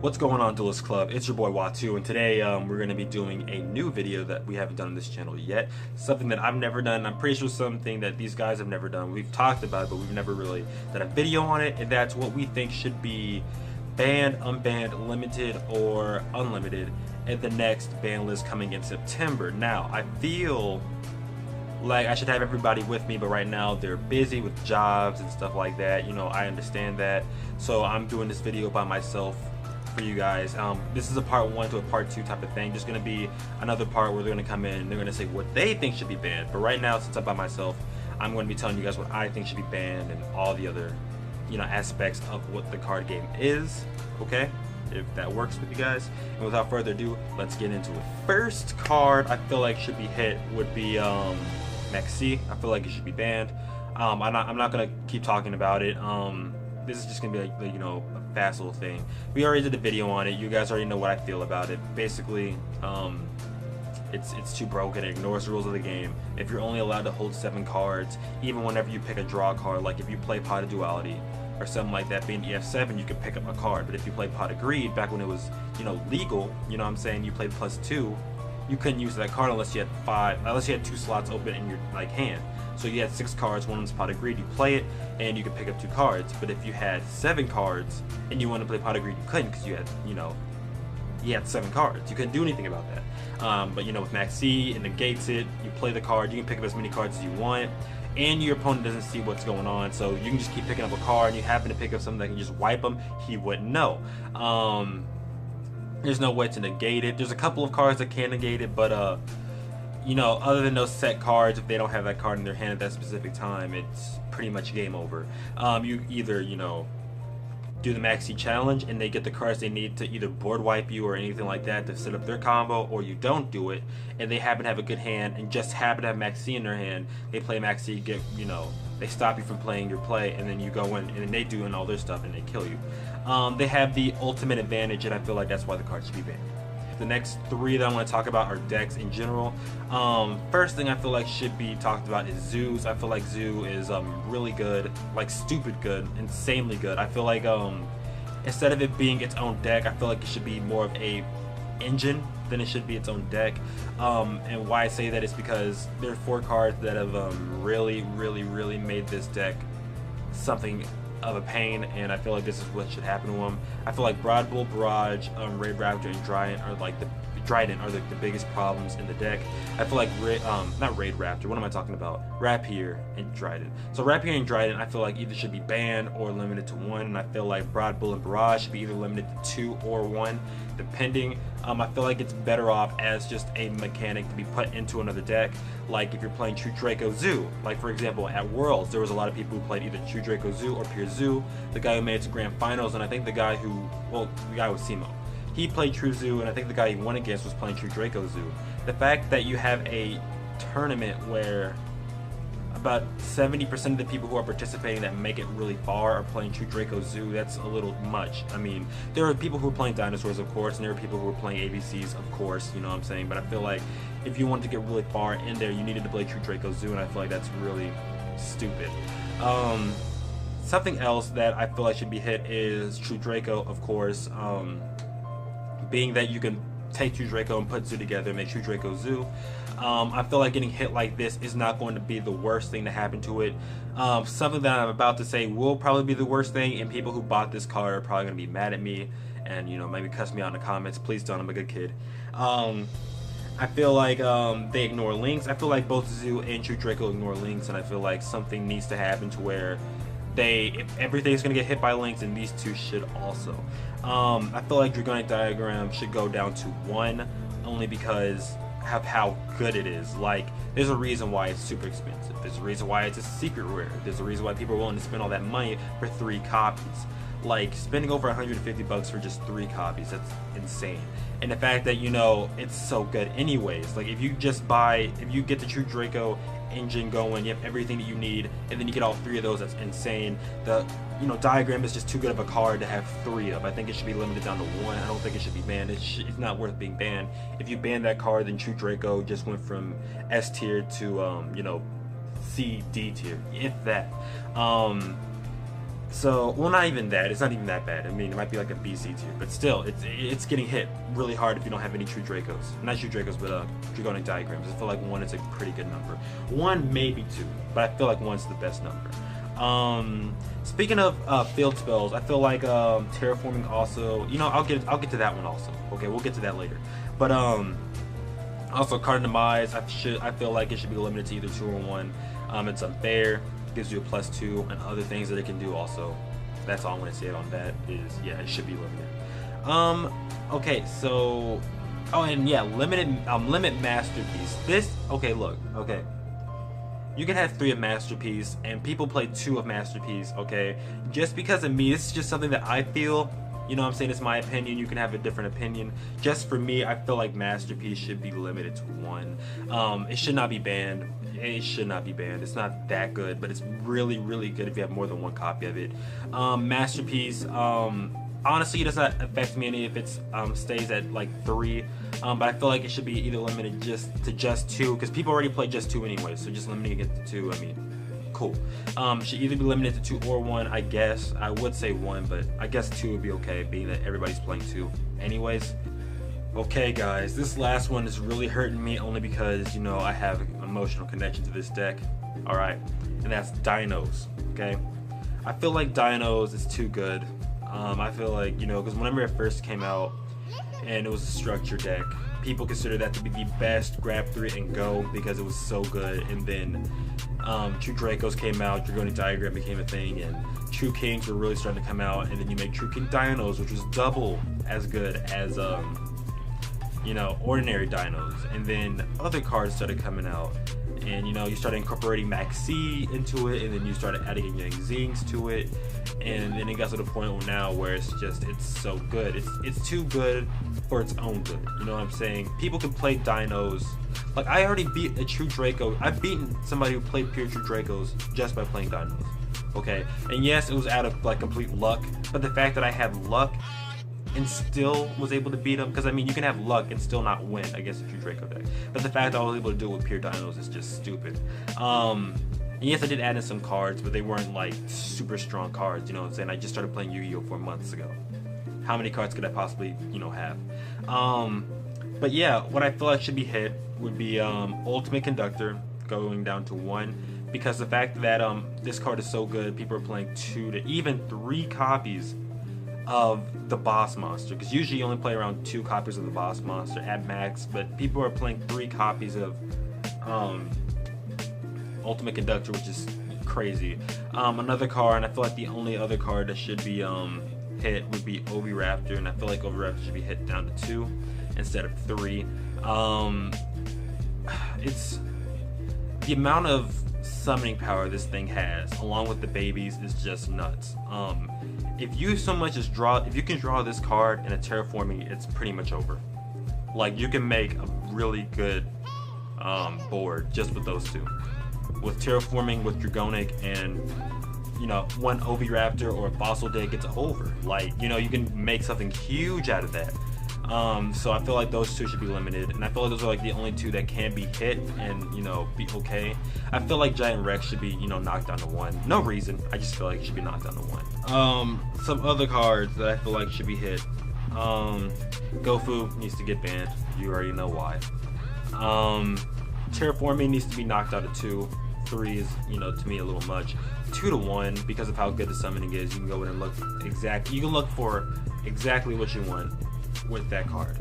What's going on, Duelist Club? It's your boy WUATTOUX, and today we're going to be doing a new video that we haven't done on this channel yet. Something that I've never done. I'm pretty sure something that these guys have never done. We've talked about it, but we've never really done a video on it, and that's what we think should be banned, unbanned, limited, or unlimited at the next ban list coming in September. Now, I feel like I should have everybody with me, but right now they're busy with jobs and stuff like that. You know, I understand that. So I'm doing this video by myself for you guys. This is a part 1 to a part 2 type of thing. There's going to be another part where they're going to come in and they're going to say what they think should be banned. But right now, since I'm by myself, I'm going to be telling you guys what I think should be banned and all the other, aspects of what the card game is. Okay? If that works with you guys. And without further ado, let's get into it. First card I feel like should be hit would be Maxi. I feel like it should be banned. I'm not gonna keep talking about it. This is just gonna be like a fast little thing. We already did a video on it. You guys already know what I feel about it. Basically, it's too broken. It ignores the rules of the game. If you're only allowed to hold 7 cards, even whenever you pick a draw card, like if you play Pot of Duality or something like that, being EF7, you could pick up a card. But if you play Pot of Greed, back when it was legal, you know what I'm saying, you played +2, you couldn't use that card unless you had 2 slots open in your hand. So you had 6 cards, one was Pot of Greed, you play it, and you could pick up 2 cards. But if you had 7 cards and you wanted to play Pot of Greed, you couldn't, because you had 7 cards. You couldn't do anything about that. But with Max C, it negates it. You play the card, you can pick up as many cards as you want, and your opponent doesn't see what's going on, so you can just keep picking up a card, and you happen to pick up something that can just wipe them, he wouldn't know. There's no way to negate it. There's a couple of cards that can negate it, but other than those set cards, if they don't have that card in their hand at that specific time, it's pretty much game over. You either do the Maxi challenge and they get the cards they need to either board wipe you or anything like that to set up their combo, or you don't do it and they happen to have a good hand and just happen to have Maxi in their hand. They play Maxi, they stop you from playing your play, and then you go in and then they do all their stuff and they kill you. They have the ultimate advantage, and I feel like that's why the card should be banned. The next 3 that I want to talk about are decks in general. First thing I feel like should be talked about is zoos. I feel like zoo is really good, like stupid good, insanely good. I feel like instead of it being its own deck, I feel like it should be more of a engine than it should be its own deck. And why I say that is because there are 4 cards that have really made this deck something of a pain, and I feel like this is what should happen to them. I feel like Broad Bull, Barrage, Raid Raptor, and Trident are like the biggest problems in the deck. I feel like not Raid Raptor, what am I talking about? Rapier and Trident. So Rapier and Trident I feel like either should be banned or limited to 1, and I feel like Broad Bull and Barrage should be either limited to 2 or 1 depending. I feel like it's better off as just a mechanic to be put into another deck, like if you're playing True Draco Zoo. Like for example, at Worlds there was a lot of people who played either True Draco Zoo or Pure Zoo. The guy who made it to Grand Finals, and I think the guy was Simo. He played True Zoo, and I think the guy he won against was playing True Draco Zoo. The fact that you have a tournament where about 70% of the people who are participating that make it really far are playing True Draco Zoo, that's a little much. I mean, there are people who are playing dinosaurs, of course, and there are people who are playing ABCs, of course, you know what I'm saying? But I feel like if you wanted to get really far in there, you needed to play True Draco Zoo, and I feel like that's really stupid. Something else that I feel like should be hit is True Draco, of course. Being that you can take True Draco and put Zoo together and make True Draco Zoo. I feel like getting hit like this is not going to be the worst thing to happen to it. Something that I'm about to say will probably be the worst thing, and people who bought this card are probably going to be mad at me and maybe cuss me out in the comments. Please don't, I'm a good kid. I feel like they ignore links. I feel like both Zoo and True Draco ignore links, and I feel like something needs to happen to where if everything's going to get hit by links, and these 2 should also. I feel like Dragonic Diagram should go down to 1, only because of how good it is. Like, there's a reason why it's super expensive. There's a reason why it's a secret rare. There's a reason why people are willing to spend all that money for 3 copies. Like, spending over 150 bucks for just 3 copies, that's insane. And the fact that it's so good anyways. Like, if you get the True Draco engine going, you have everything that you need, and then you get all 3 of those, that's insane. The Diagram is just too good of a card to have 3 of. I think it should be limited down to 1. I don't think it should be banned. It's not worth being banned. If you ban that card, then True Draco just went from S tier to C, D tier, if that. So, well, not even that. It's not even that bad. I mean, it might be like a BC tier, but still, it's getting hit really hard if you don't have any true Dracos. Not true Dracos, but Dragonic diagrams. I feel like 1 is a pretty good number. 1, maybe 2, but I feel like 1's the best number. Speaking of field spells, I feel like terraforming also. You know, I'll get to that one also. Okay, we'll get to that later. But also card demise. I feel like it should be limited to either 2 or 1. It's unfair. Gives you a +2 and other things that it can do also. That's all I'm going to say on that is, yeah, it should be limited. Okay, so, oh, and yeah, limit masterpiece. This, okay, look, okay. You can have 3 of masterpiece and people play 2 of masterpiece, okay? Just because of me, this is just something that I feel. You know what I'm saying? It's my opinion. You can have a different opinion. Just for me, I feel like masterpiece should be limited to 1. It should not be banned. It should not be banned. It's not that good, but it's really, really good if you have more than 1 copy of it. Masterpiece, honestly, it does not affect me any if it stays at like 3. But I feel like it should be either limited to just 2, because people already play just 2 anyway. So just limiting it to 2, I mean, cool. Should either be limited to 2 or 1, I guess. I would say 1, but I guess 2 would be okay, being that everybody's playing 2 anyways. Okay guys, this last one is really hurting me only because, you know, I have an emotional connection to this deck. Alright, and that's Dinos, okay? I feel like Dinos is too good. I feel like, you know, because whenever it first came out and it was a structure deck, people considered that to be the best grab 3 and go because it was so good. And then True Dracos came out, Dragonic Diagram became a thing, and True Kings were really starting to come out, and then you make True King Dinos, which was double as good as you know, ordinary dinos. And then other cards started coming out, and you know, you started incorporating Maxi into it, and then you started adding Yang Zings to it, and then it got to the point now where it's so good. It's too good for its own good. You know what I'm saying? People can play dinos. Like, I already beat a True Draco. I've beaten somebody who played pure True Dracos just by playing dinos. Okay, and yes, it was out of like complete luck, but the fact that I had luck and still was able to beat him, because I mean, you can have luck and still not win against a True Draco deck, but the fact that I was able to do it with pure dinos is just stupid. Yes, I did add in some cards, but they weren't like super strong cards, you know what I'm saying? I just started playing Yu-Gi-Oh 4 months ago. How many cards could I possibly, you know, have? But yeah, what I feel like should be hit would be Ultimate Conductor going down to 1, because the fact that this card is so good, people are playing 2 to even 3 copies of the boss monster, because usually you only play around 2 copies of the boss monster at max, but people are playing 3 copies of Ultimate Conductor, which is crazy. Another card, and I feel like the only other card that should be hit would be Oviraptor, and I feel like Oviraptor should be hit down to 2 instead of 3. It's the amount of summoning power this thing has, along with the babies, is just nuts. If you so much as if you can draw this card in a terraforming, it's pretty much over. Like, you can make a really good board just with those 2. With terraforming, with Dragonic, and you know, one Oviraptor or a Fossil Day gets over. Like, you know, you can make something huge out of that. So I feel like those 2 should be limited, and I feel like those are like the only 2 that can be hit and, you know, be okay. I feel like Giant Rex should be, you know, knocked down to 1. No reason, I just feel like it should be knocked down to 1. Some other cards that I feel like should be hit. Gofu needs to get banned. You already know why. Terraforming needs to be knocked out of 2. 3 is, you know, to me a little much. 2 to 1, because of how good the summoning is. You can go in and look exactly. You can look for exactly what you want with that card.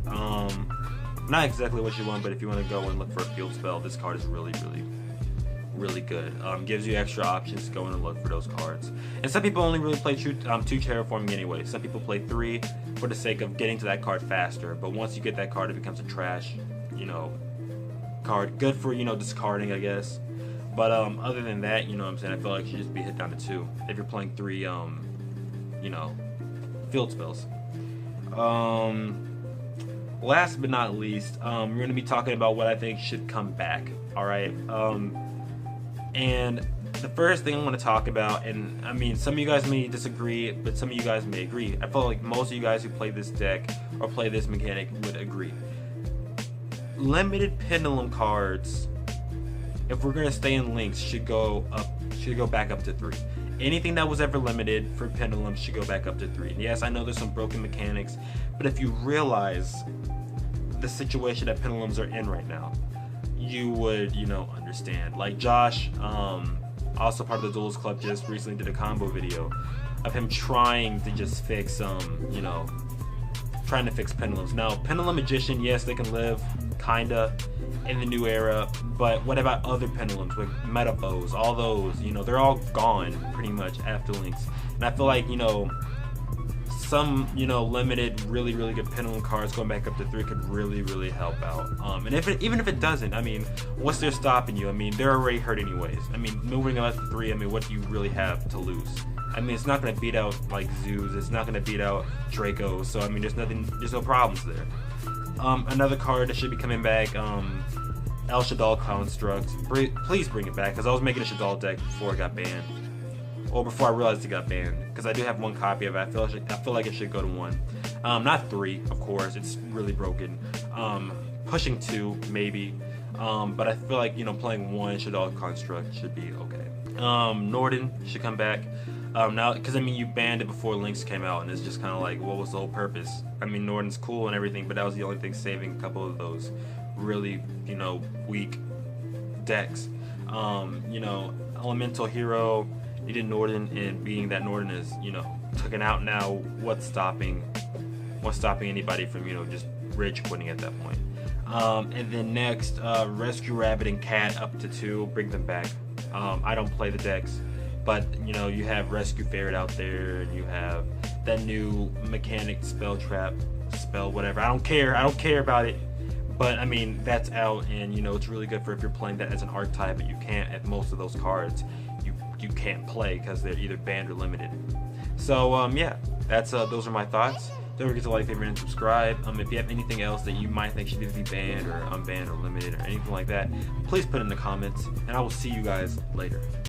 Not exactly what you want, but if you want to go and look for a field spell, this card is really, really, really good. Gives you extra options to go in and look for those cards. And some people only really play 2 terraforming anyway. Some people play 3 for the sake of getting to that card faster. But once you get that card, it becomes a trash, you know, card. Good for, you know, discarding, I guess. But other than that, you know what I'm saying, I feel like it should just be hit down to 2 if you're playing 3, you know, field spells. Last but not least, we're going to be talking about what I think should come back. Alright, and the first thing I'm going to talk about, and I mean, some of you guys may disagree, but some of you guys may agree. I feel like most of you guys who play this deck or play this mechanic would agree. Limited pendulum cards, if we're gonna stay in links, should go back up to 3. anything that was ever limited for pendulums should go back up to 3. And yes, I know there's some broken mechanics, but if you realize the situation that pendulums are in right now, you would, you know, understand. Like Josh, also part of the Duelist Club, just recently did a combo video of him trying to just fix, you know, trying to fix pendulums. Now, Pendulum Magician, yes, they can live, kinda, in the new era, but what about other pendulums with meta bows, all those, you know, they're all gone pretty much after links. And I feel like, you know, some, you know, limited, really good pendulum cards going back up to 3 could really help out. And even if it doesn't, I mean, what's there stopping you? I mean, they're already hurt anyways. I mean, moving up to 3, I mean, what do you really have to lose? I mean, it's not going to beat out like Zeus, it's not going to beat out Draco, so I mean, there's no problems there. Another card that should be coming back, El Shaddoll Construct. Please bring it back, because I was making a Shaddoll deck before it got banned. Or before I realized it got banned, because I do have 1 copy of it. I feel like it should go to 1. Not 3, of course, it's really broken. Pushing 2, maybe. But I feel like, you know, playing 1 Shaddoll Construct should be okay. Norden should come back. Now, because I mean, you banned it before Links came out, and it's just kind of like, what was the whole purpose? I mean, Norden's cool and everything, but that was the only thing saving a couple of those really, you know, weak decks. You know, Elemental Hero needed Norden, and being that Norden is, you know, taken out now, what's stopping anybody from, you know, just rage quitting at that point? And then next, Rescue Rabbit and Cat up to 2, bring them back. I don't play the decks, but you know, you have Rescue Ferret out there, and you have that new mechanic spell trap, spell whatever. I don't care about it, but I mean, that's out, and you know, it's really good for if you're playing that as an archetype, and you can't, at most of those cards, you can't play because they're either banned or limited. So yeah, that's those are my thoughts. Don't forget to like, favorite, and subscribe. If you have anything else that you might think should either be banned or unbanned or limited or anything like that, please put it in the comments, and I will see you guys later.